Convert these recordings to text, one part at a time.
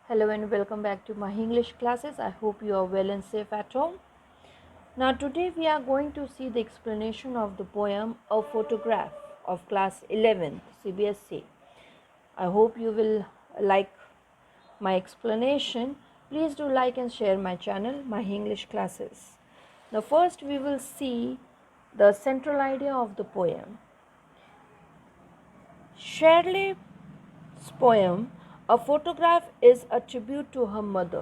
Hello and welcome back to my English classes. I hope you are well and safe at home. Now today we are going to see the explanation of the poem A Photograph of class 11th CBSE. I hope you will like my explanation. Please do like and share my channel, my English classes. Now first we will see the central idea of the poem. Shirley's poem A Photograph is a tribute to her mother.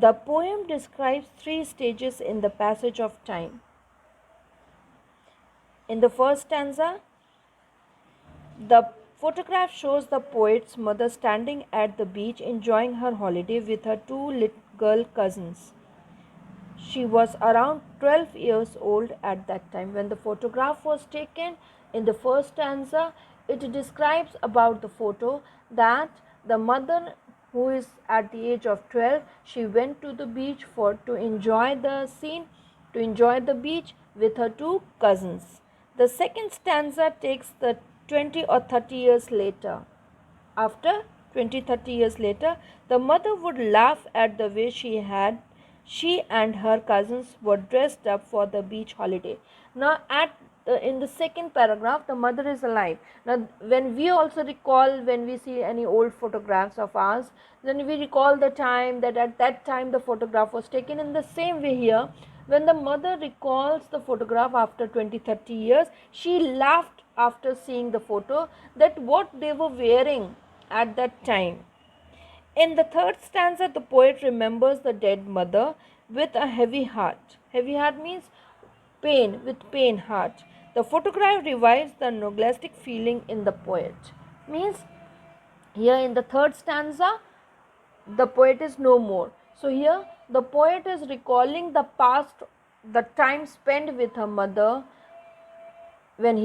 The poem describes three stages in the passage of time. In the first stanza, the photograph shows the poet's mother standing at the beach enjoying her holiday with her two little girl cousins. She was around 12 years old at that time when the photograph was taken. In the first stanza, it describes about the photo that the mother who is at the age of 12, she went to the beach to enjoy the scene, to enjoy the beach with her two cousins. The second stanza takes the 20 or 30 years later. After 20-30 years later, the mother would laugh at the way she and her cousins were dressed up for the beach holiday. Now, in the second paragraph, the mother is alive. Now, when we also recall, when we see any old photographs of ours, then we recall the time that at that time the photograph was taken. In the same way here, when the mother recalls the photograph after 20-30 years, she laughed after seeing the photo that what they were wearing at that time. In the third stanza, the poet remembers the dead mother with a heavy heart. Heavy heart means pain, with pain heart. The photograph revives the nostalgic feeling in the poet. Means here in the third stanza, the poet is no more. So here the poet is recalling the past, the time spent with her mother when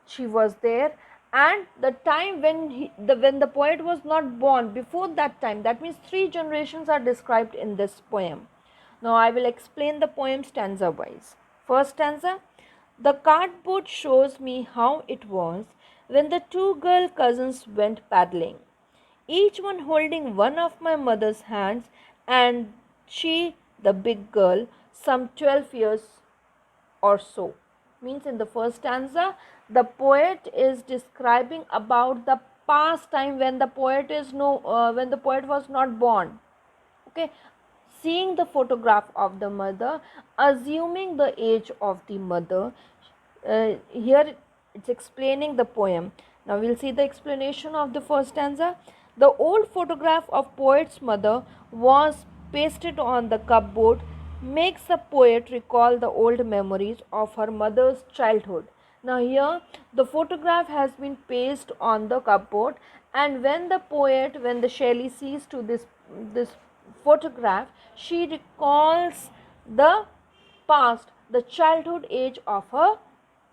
she was there, and the time when the poet was not born, before that time. That means three generations are described in this poem. Now I will explain the poem stanza wise. First stanza, the cardboard shows me how it was when the two girl cousins went paddling, each one holding one of my mother's hands, and she, the big girl, some 12 years or so. Means in the first stanza, the poet is describing about the past time when the poet when the poet was not born. Okay, seeing the photograph of the mother, assuming the age of the mother. Here it's explaining the poem. Now we'll see the explanation of the first stanza. The old photograph of poet's mother was pasted on the cupboard, makes the poet recall the old memories of her mother's childhood. Now here the photograph has been pasted on the cupboard, and when the Shelley sees to this photograph, she recalls the past, the childhood age of her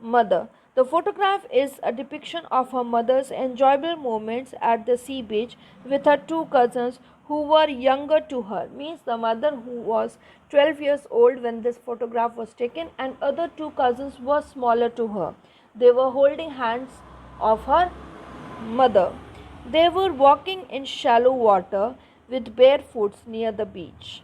mother. The photograph is a depiction of her mother's enjoyable moments at the sea beach with her two cousins who were younger to her. Means the mother who was 12 years old when this photograph was taken, and other two cousins were smaller to her. They were holding hands of her mother. They were walking in shallow water with bare foot near the beach.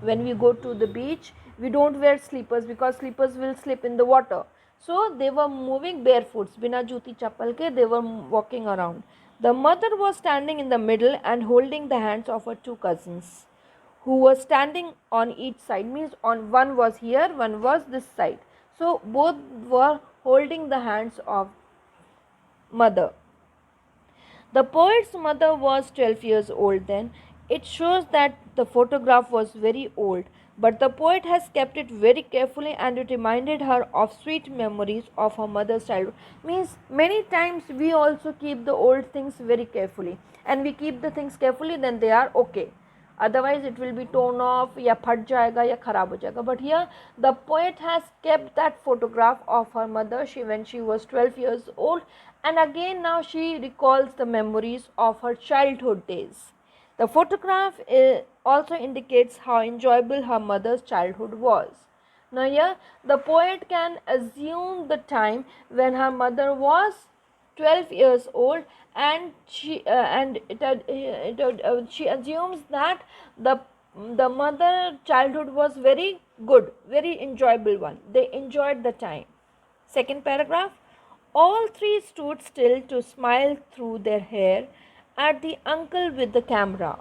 When we go to the beach, we don't wear slippers because slippers will slip in the water. So they were moving barefoot, bina juti chappal ke, they were walking around. The mother was standing in the middle and holding the hands of her two cousins, who were standing on each side. Means on one was here, one was this side. So both were holding the hands of mother. The poet's mother was 12 years old then. It shows that the photograph was very old, but the poet has kept it very carefully, and it reminded her of sweet memories of her mother's childhood. Means many times we also keep the old things very carefully, and we keep the things carefully, then they are okay. Otherwise it will be torn off, या फट जाएगा या खराब हो जाएगा. But here the poet has kept that photograph of her mother when she was 12 years old, and again now she recalls the memories of her childhood days. The photograph also indicates how enjoyable her mother's childhood was. Now here the poet can assume the time when her mother was 12 years old, and she assumes that the mother childhood was very good, very enjoyable one. They enjoyed the time. Second paragraph. All three stood still to smile through their hair at the uncle with the camera.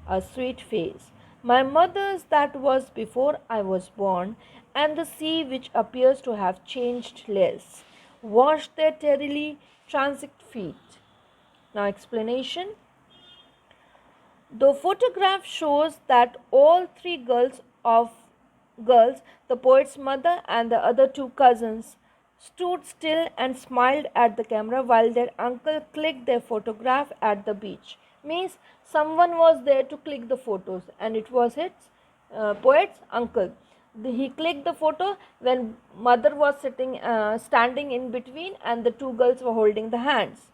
A sweet face. My mother's that was before I was born, and the sea which appears to have changed less, washed their terribly transit feet. Now explanation. The photograph shows that all three girls, the poet's mother and the other two cousins, stood still and smiled at the camera while their uncle clicked their photograph at the beach. Means someone was there to click the photos, and it was his poet's uncle. He clicked the photo when mother was standing in between, and the two girls were holding the hands.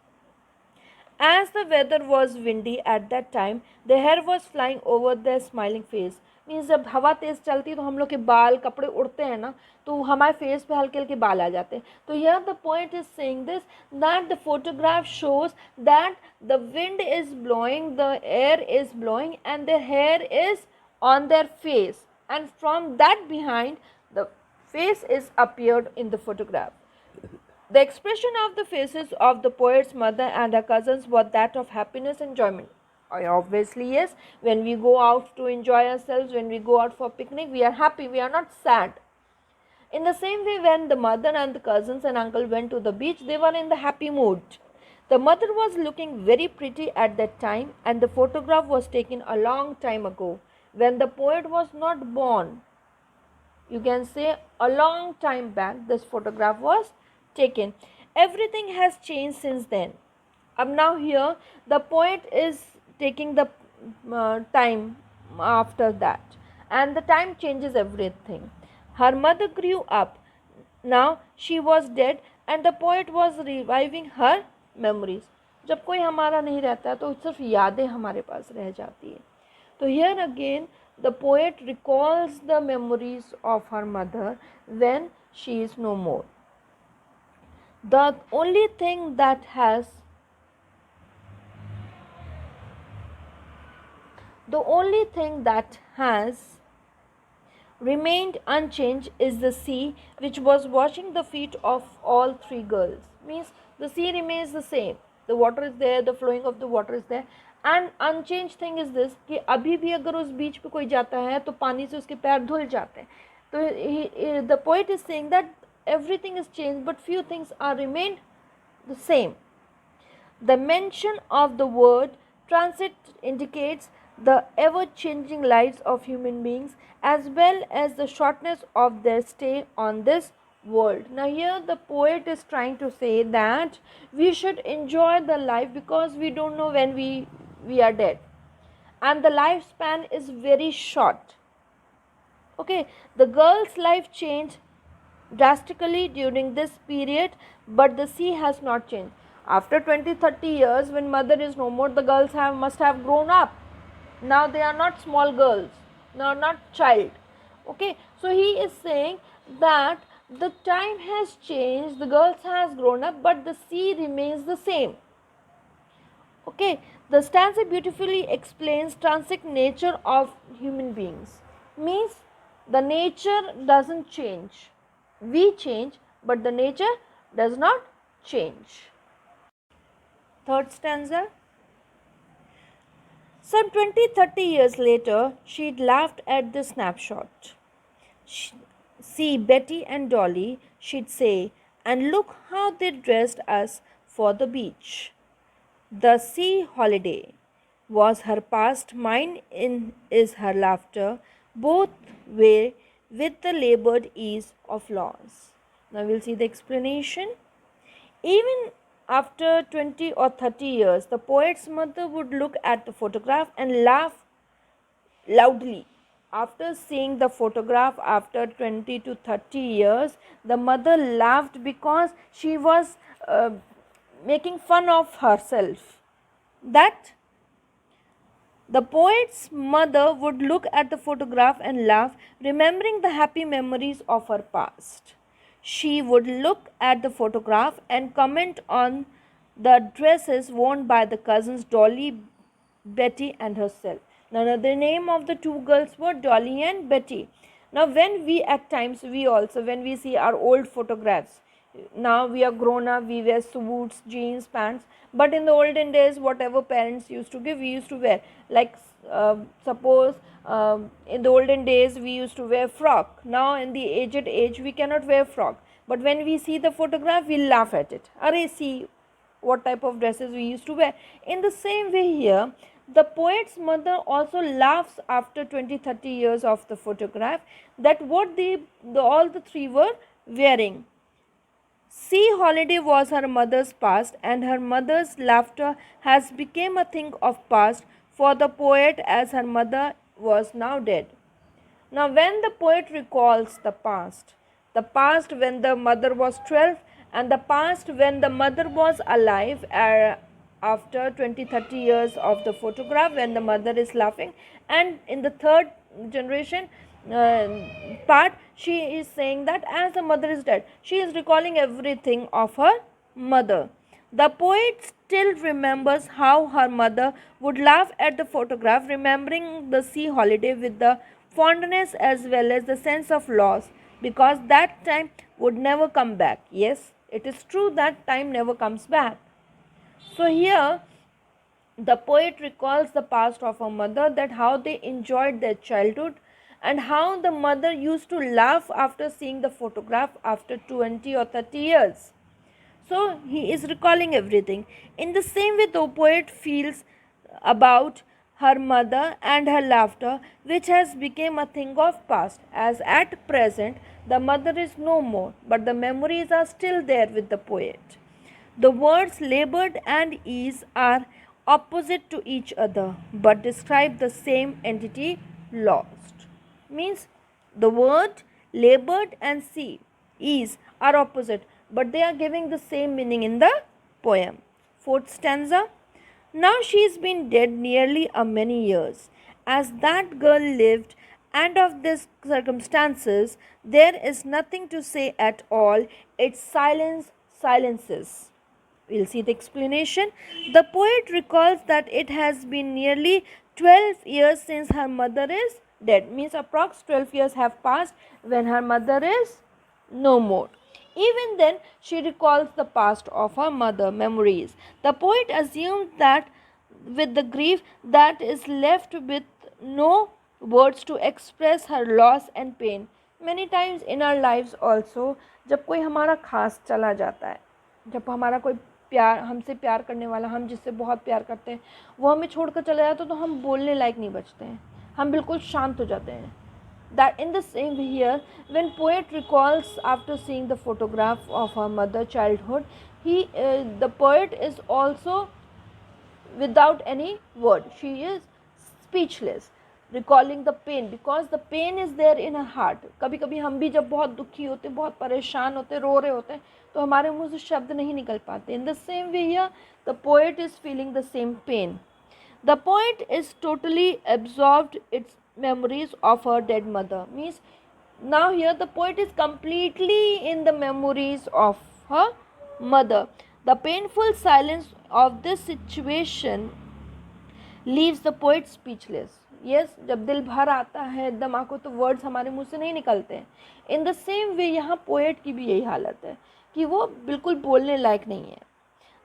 As the weather was windy at that time, the hair was flying over their smiling face. Means जब हवा तेज़ चलती है तो हम लोग के बाल कपड़े उड़ते हैं ना, तो हमारे फेस पे हल्के हल्के बाल आ जाते हैं. तो here the point is saying this, that the photograph shows that the wind is blowing, the air is blowing, and their hair is on their face, and from that behind the face is appeared in the photograph. The expression of the faces of the poet's mother and her cousins was that of happiness and enjoyment. Obviously, yes, when we go out to enjoy ourselves, when we go out for picnic, we are happy, we are not sad. In the same way, when the mother and the cousins and uncle went to the beach, they were in the happy mood. The mother was looking very pretty at that time, and the photograph was taken a long time ago, when the poet was not born. You can say a long time back this photograph was taken. Everything has changed since then. Now here the poet is taking the time after that, and the time changes everything. Her mother grew up. Now she was dead, and the poet was reviving her memories. जब कोई हमारा नहीं रहता तो सिर्फ यादें हमारे पास रह जाती है. तो here again the poet recalls the memories of her mother when she is no more. The only thing that has remained unchanged is the sea, which was washing the feet of all three girls. Means the sea remains the same, the water is there, the flowing of the water is there, and unchanged thing is this कि अभी भी अगर उस बीच पे कोई जाता है तो पानी से उसके पैर धुल जाते हैं. तो the poet is saying that everything is changed, but few things are remained the same. The mention of the word transit indicates the ever-changing lives of human beings as well as the shortness of their stay on this world. Now here the poet is trying to say that we should enjoy the life because we don't know when we are dead, and the lifespan is very short. Okay, the girl's life changed drastically during this period, but the sea has not changed. After 20-30 years, when mother is no more, the girls must have grown up. Now they are not small girls, now not child. Okay, so he is saying that the time has changed, the girls has grown up, but the sea remains the same. Okay, the stanza beautifully explains transit nature of human beings. Means the nature doesn't change. We change, but the nature does not change. Third stanza. Some 20-30 years later, she'd laughed at the snapshot. See Betty and Dolly, she'd say, and look how they dressed us for the beach. The sea holiday was her past, mine is her laughter, both were with the labored ease of laws. Now we'll see the explanation. Even after 20 or 30 years, the poet's mother would look at the photograph and laugh loudly. After seeing the photograph after 20 to 30 years, the mother laughed because she was making fun of herself. That the poet's mother would look at the photograph and laugh, remembering the happy memories of her past. She would look at the photograph and comment on the dresses worn by the cousins Dolly, Betty, and herself. Now, the name of the two girls were Dolly and Betty. Now, when we at times, we also, when we see our old photographs, now we are grown up, we wear suits, jeans, pants, but in the olden days, whatever parents used to give, we used to wear. Like, suppose in the olden days, we used to wear frock. Now, in the aged age, we cannot wear frock. But when we see the photograph, we laugh at it. Arey, see what type of dresses we used to wear. In the same way here, the poet's mother also laughs after 20-30 years of the photograph that what all the three were wearing. Sea holiday was her mother's past, and her mother's laughter has become a thing of past for the poet as her mother was now dead. Now, when the poet recalls the past when the mother was 12 and the past when the mother was alive after 20-30 years of the photograph when the mother is laughing, and in the third generation part she is saying that as the mother is dead, she is recalling everything of her mother. The poet still remembers how her mother would laugh at the photograph, remembering the sea holiday with the fondness as well as the sense of loss, because that time would never come back. Yes, it is true that time never comes back. So here the poet recalls the past of her mother, that how they enjoyed their childhood and how the mother used to laugh after seeing the photograph after 20 or 30 years. So he is recalling everything. In the same way, the poet feels about her mother and her laughter, which has become a thing of past, as at present the mother is no more, but the memories are still there with the poet. The words labored and ease are opposite to each other, but describe the same entity, lost. Means the word labored and ease are opposite, but they are giving the same meaning in the poem. Fourth stanza. Now she's been dead nearly a many years, as that girl lived, and of these circumstances there is nothing to say at all. Its silences. We'll see the explanation. The poet recalls that it has been nearly 12 years since her mother is dead. Means approx 12 years have passed when her mother is no more. Even then, she recalls the past of her mother, memories. The poet assumes that with the grief that is left with no words to express her loss and pain. Many times in our lives also, जब कोई हमारा खास चला जाता है, जब हमारा कोई प्यार हमसे प्यार करने वाला, हम जिससे बहुत प्यार करते हैं, वो हमें छोड़कर चला जाता है तो हम बोलने लायक नहीं बचते हैं, हम बिल्कुल शांत हो जाते हैं. That in the same way here, when poet recalls after seeing the photograph of her mother childhood, the poet is also without any word. She is speechless, recalling the pain, because the pain is there in her heart. कभी कभी हम भी जब बहुत दुखी होते, बहुत परेशान होते, रो रहे होते हैं, तो हमारे मुंह से शब्द नहीं निकल पाते. In the same way here, the poet is feeling the same pain. The poet is totally absorbed its memories of her dead mother. Means now here the poet is completely in the memories of her mother. The painful silence of this situation leaves the poet speechless. Yes, जब दिल भर आता है एकदम आंखों, तो words हमारे मुंह से नहीं निकलते हैं. इन द सेम वे यहाँ पोएट की भी यही हालत है कि वो बिल्कुल बोलने लायक नहीं है.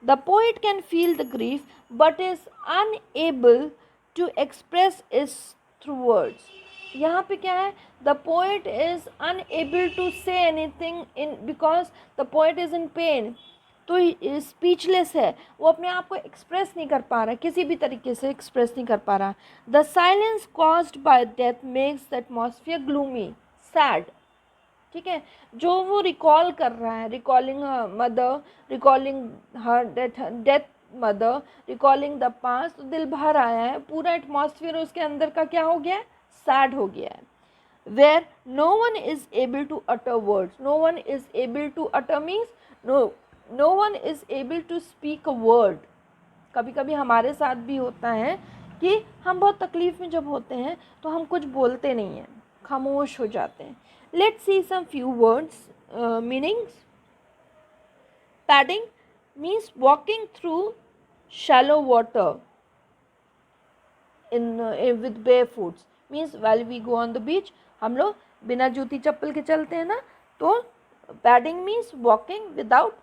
The poet can feel the grief but is unable to express it through words. यहाँ पे क्या है? The poet is unable to say anything because the poet is in pain. तो स्पीचलेस है, वो अपने आप को एक्सप्रेस नहीं कर पा रहा, किसी भी तरीके से एक्सप्रेस नहीं कर पा रहा. The silence caused by death makes the atmosphere gloomy, sad. ठीक है, जो वो रिकॉल कर रहा है, recalling mother, recalling her death mother, recalling the past, तो दिल भर आया है, पूरा एटमॉस्फियर उसके अंदर का क्या हो गया है? सैड हो गया है. Where no one is able to utter words. No one is able to utter means no one is able to speak a word. कभी कभी हमारे साथ भी होता है कि हम बहुत तकलीफ़ में जब होते हैं तो हम कुछ बोलते नहीं हैं, खामोश हो जाते हैं. Let's see some few words, meanings. Padding. means walking through shallow water with barefoot. Means while we go on the beach, हम लोग बिना जूती चप्पल के चलते हैं ना, तो padding means walking without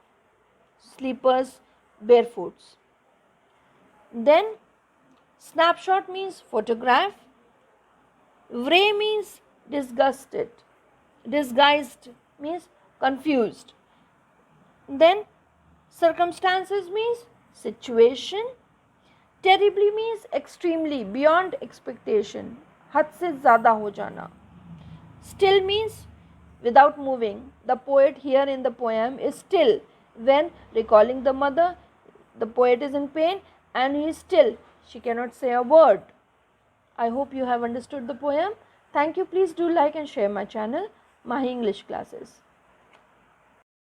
slippers, barefoots. Then snapshot means photograph. Vray means disgusted. Disguised means confused. Then circumstances means situation. Terribly means extremely, beyond expectation, हद से ज़्यादा हो जाना. Still means without moving. The poet here in the poem is still when recalling the mother. The poet is in pain and he is still. She cannot say a word. I hope you have understood the poem. Thank you. Please do like and share my channel, Mahi English Classes.